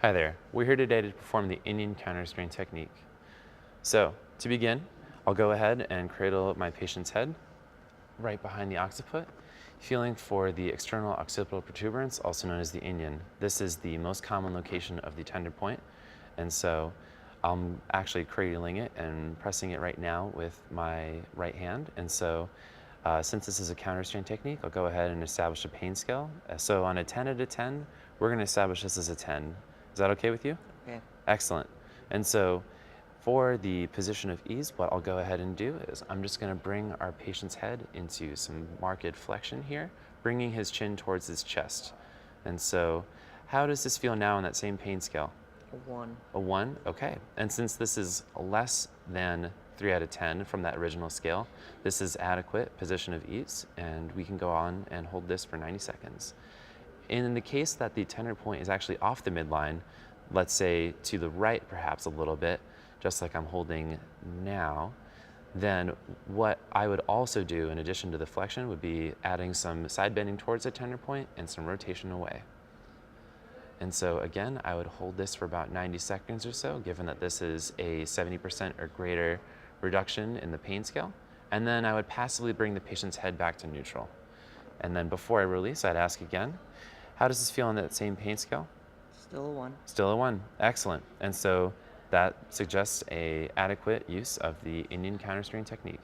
Hi there, we're here today to perform the Inion Counterstrain technique. So, to begin, I'll go ahead and cradle my patient's head right behind the occiput, feeling for the external occipital protuberance, also known as the Inion. This is the most common location of the tender point, and so I'm actually cradling it and pressing it right now with my right hand. And so, since this is a counterstrain technique, I'll go ahead and establish a pain scale. So on a 10 out of 10, we're going to establish this as a 10. Is that okay with you? Okay. Excellent. And so for the position of ease, what I'll go ahead and do is I'm just going to bring our patient's head into some marked flexion here, bringing his chin towards his chest. And so how does this feel now on that same pain scale? A 1. A 1? Okay. And since this is less than 3 out of 10 from that original scale, this is adequate position of ease, and we can go on and hold this for 90 seconds. In the case that the tender point is actually off the midline, let's say to the right perhaps a little bit, just like I'm holding now, then what I would also do in addition to the flexion would be adding some side bending towards the tender point and some rotation away. And so again, I would hold this for about 90 seconds or so, given that this is a 70% or greater reduction in the pain scale. And then I would passively bring the patient's head back to neutral. And then before I release, I'd ask again, how does this feel on that same pain scale? Still a 1. Still a 1. Excellent. And so that suggests an adequate use of the Indian counterstrain technique.